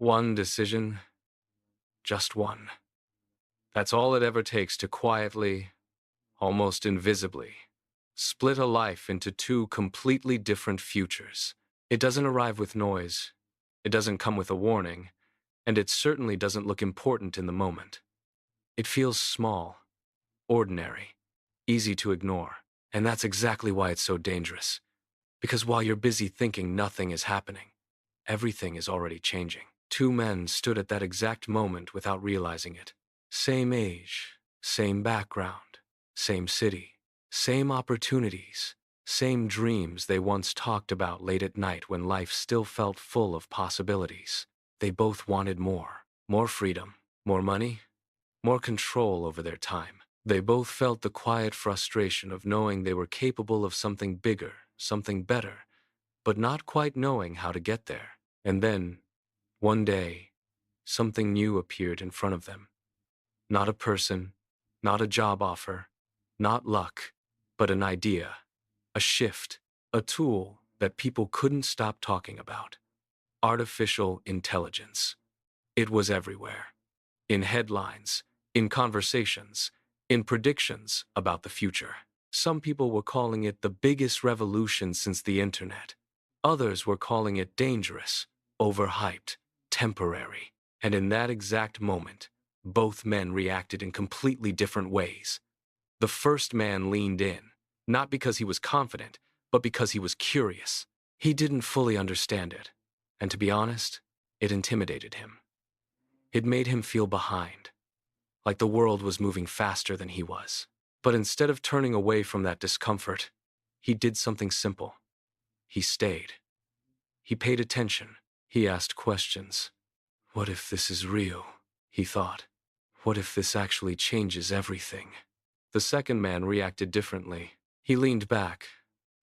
One decision, just one. That's all it ever takes to quietly, almost invisibly, split a life into two completely different futures. It doesn't arrive with noise, it doesn't come with a warning, and it certainly doesn't look important in the moment. It feels small, ordinary, easy to ignore, and that's exactly why it's so dangerous. Because while you're busy thinking nothing is happening, everything is already changing. Two men stood at that exact moment without realizing it. Same age, same background, same city, same opportunities, same dreams they once talked about late at night when life still felt full of possibilities. They both wanted more. More freedom, more money, more control over their time. They both felt the quiet frustration of knowing they were capable of something bigger, something better, but not quite knowing how to get there. And then, one day, something new appeared in front of them. Not a person, not a job offer, not luck, but an idea, a shift, a tool that people couldn't stop talking about. Artificial intelligence. It was everywhere. In headlines, in conversations, in predictions about the future. Some people were calling it the biggest revolution since the internet. Others were calling it dangerous, overhyped, temporary. And in that exact moment, both men reacted in completely different ways. The first man leaned in, not because he was confident, but because he was curious. He didn't fully understand it, and to be honest, it intimidated him. It made him feel behind, like the world was moving faster than he was. But instead of turning away from that discomfort, he did something simple. He stayed. He paid attention. He asked questions. What if this is real? He thought. What if this actually changes everything? The second man reacted differently. He leaned back,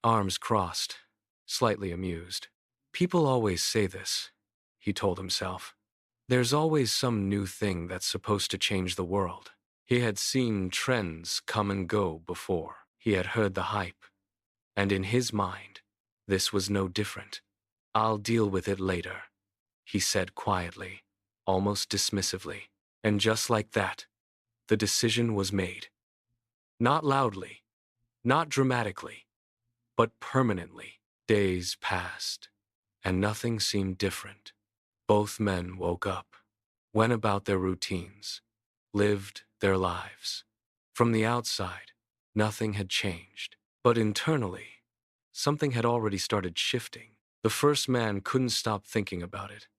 arms crossed, slightly amused. People always say this, he told himself. There's always some new thing that's supposed to change the world. He had seen trends come and go before. He had heard the hype. And in his mind, this was no different. I'll deal with it later, he said quietly, almost dismissively. And just like that, the decision was made. Not loudly, not dramatically, but permanently. Days passed, and nothing seemed different. Both men woke up, went about their routines, lived their lives. From the outside, nothing had changed. But internally, something had already started shifting. The first man couldn't stop thinking about it.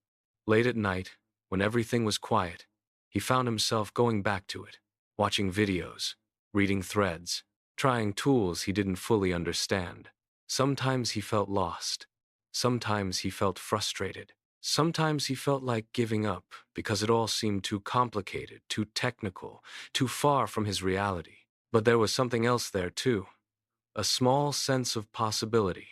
Late at night, when everything was quiet, he found himself going back to it, watching videos, reading threads, trying tools he didn't fully understand. Sometimes he felt lost. Sometimes he felt frustrated. Sometimes he felt like giving up because it all seemed too complicated, too technical, too far from his reality. But there was something else there too. A small sense of possibility.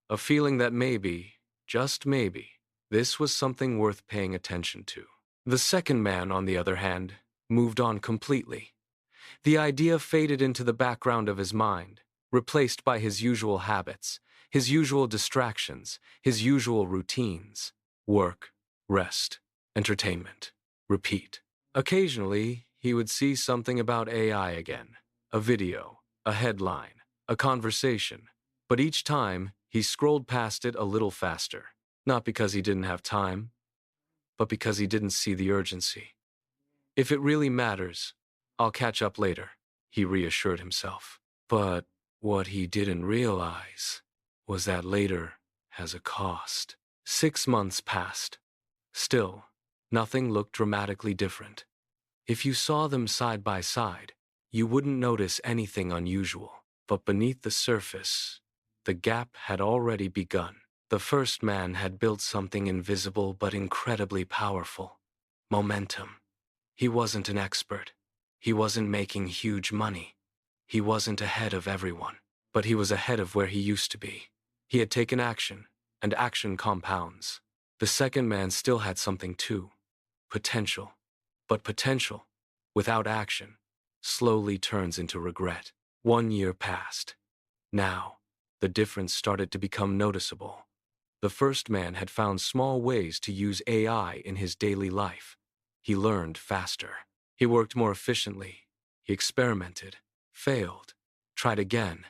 A feeling that maybe, just maybe, this was something worth paying attention to. The second man, on the other hand, moved on completely. The idea faded into the background of his mind, replaced by his usual habits, his usual distractions, his usual routines. Work, rest, entertainment, repeat. Occasionally, he would see something about AI again, a video, a headline, a conversation, but each time he scrolled past it a little faster, not because he didn't have time, but because he didn't see the urgency. If it really matters, I'll catch up later, he reassured himself. But what he didn't realize was that later has a cost. 6 months passed. Still, nothing looked dramatically different. If you saw them side by side, you wouldn't notice anything unusual. But beneath the surface, the gap had already begun. The first man had built something invisible but incredibly powerful. Momentum. He wasn't an expert. He wasn't making huge money. He wasn't ahead of everyone. But he was ahead of where he used to be. He had taken action, and action compounds. The second man still had something too. Potential. But potential, without action, slowly turns into regret. 1 year passed. Now, the difference started to become noticeable. The first man had found small ways to use AI in his daily life. He learned faster. He worked more efficiently. He experimented, failed, tried again,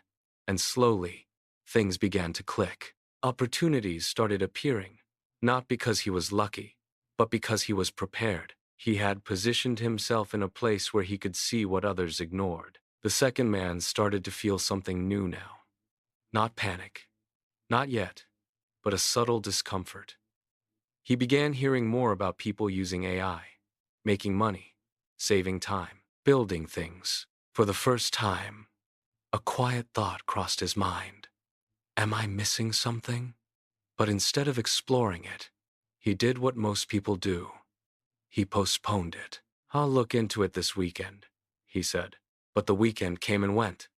and slowly, things began to click. Opportunities started appearing, not because he was lucky, but because he was prepared. He had positioned himself in a place where he could see what others ignored. The second man started to feel something new now. Not panic. Not yet, but a subtle discomfort. He began hearing more about people using AI, making money, saving time, building things. For the first time, a quiet thought crossed his mind. Am I missing something? But instead of exploring it, he did what most people do. He postponed it. I'll look into it this weekend, he said. But the weekend came and went,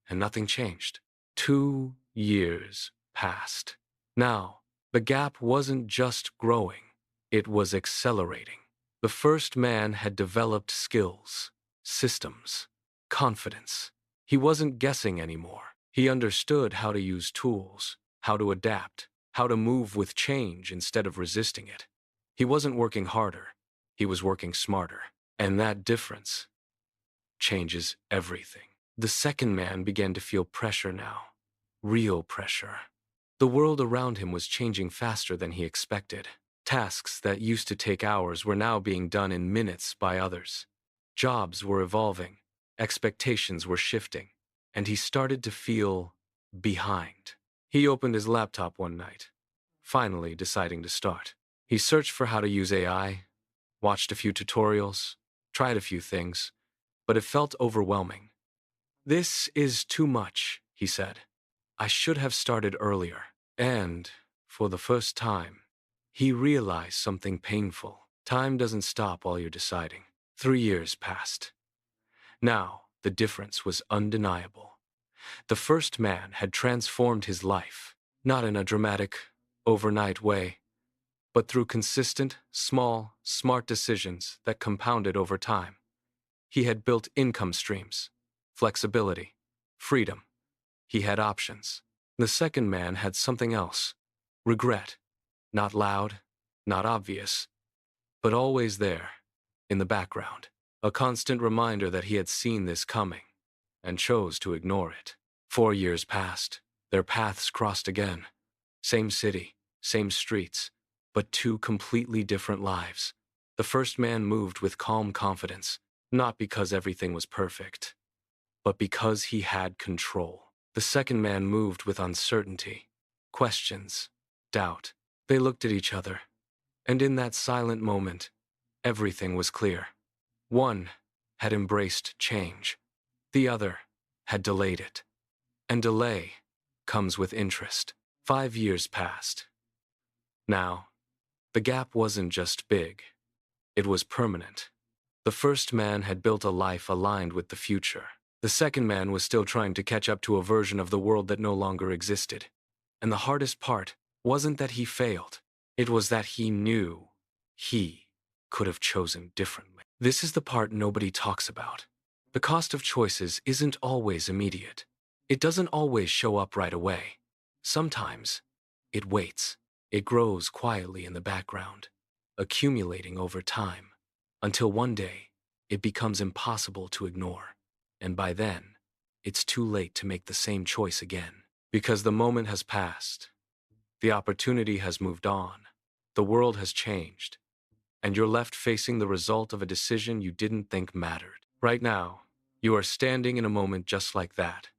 and nothing changed. 2 years passed. Now, the gap wasn't just growing, it was accelerating. The first man had developed skills, systems, confidence. He wasn't guessing anymore. He understood how to use tools, how to adapt, how to move with change instead of resisting it. He wasn't working harder, he was working smarter. And that difference changes everything. The second man began to feel pressure now. Real pressure. The world around him was changing faster than he expected. Tasks that used to take hours were now being done in minutes by others. Jobs were evolving, expectations were shifting, and he started to feel behind. He opened his laptop one night, finally deciding to start. He searched for how to use AI, watched a few tutorials, tried a few things, but it felt overwhelming. This is too much, he said. I should have started earlier. And, for the first time, he realized something painful. Time doesn't stop while you're deciding. 3 years passed. Now, the difference was undeniable. The first man had transformed his life, not in a dramatic, overnight way, but through consistent, small, smart decisions that compounded over time. He had built income streams, flexibility, freedom. He had options. The second man had something else. Regret. Not loud, not obvious, but always there, in the background. A constant reminder that he had seen this coming, and chose to ignore it. 4 years passed. Their paths crossed again. Same city, same streets, but two completely different lives. The first man moved with calm confidence, not because everything was perfect, but because he had control. The second man moved with uncertainty, questions, doubt. They looked at each other, and in that silent moment, everything was clear. One had embraced change. The other had delayed it. And delay comes with interest. 5 years passed. Now, the gap wasn't just big, it was permanent. The first man had built a life aligned with the future. The second man was still trying to catch up to a version of the world that no longer existed. And the hardest part wasn't that he failed. It was that he knew he could have chosen differently. This is the part nobody talks about. The cost of choices isn't always immediate. It doesn't always show up right away. Sometimes, it waits. It grows quietly in the background, accumulating over time, until one day, it becomes impossible to ignore. And by then, it's too late to make the same choice again. Because the moment has passed, the opportunity has moved on, the world has changed, and you're left facing the result of a decision you didn't think mattered. Right now, you are standing in a moment just like that.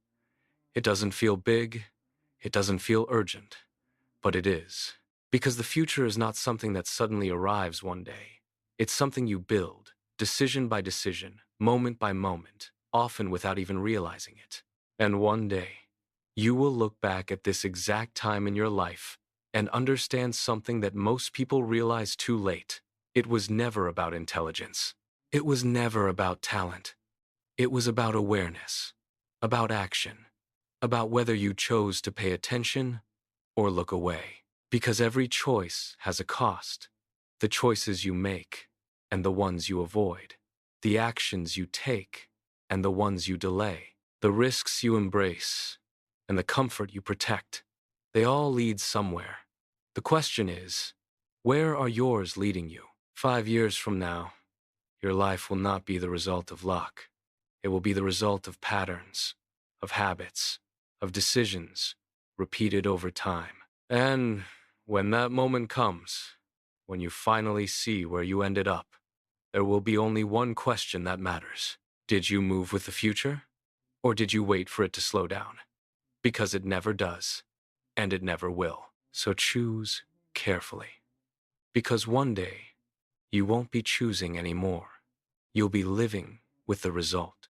It doesn't feel big, it doesn't feel urgent, but it is. Because the future is not something that suddenly arrives one day. It's something you build, decision by decision, moment by moment, often without even realizing it. And one day, you will look back at this exact time in your life and understand something that most people realize too late. It was never about intelligence. It was never about talent. It was about awareness, about action, about whether you chose to pay attention or look away. Because every choice has a cost. The choices you make and the ones you avoid. The actions you take and the ones you delay. The risks you embrace and the comfort you protect. They all lead somewhere. The question is, where are yours leading you? 5 years from now, your life will not be the result of luck. It will be the result of patterns, of habits, of decisions repeated over time. And when that moment comes, when you finally see where you ended up, there will be only one question that matters. Did you move with the future? Or did you wait for it to slow down? Because it never does, and it never will. So choose carefully. Because one day, you won't be choosing anymore. You'll be living with the result.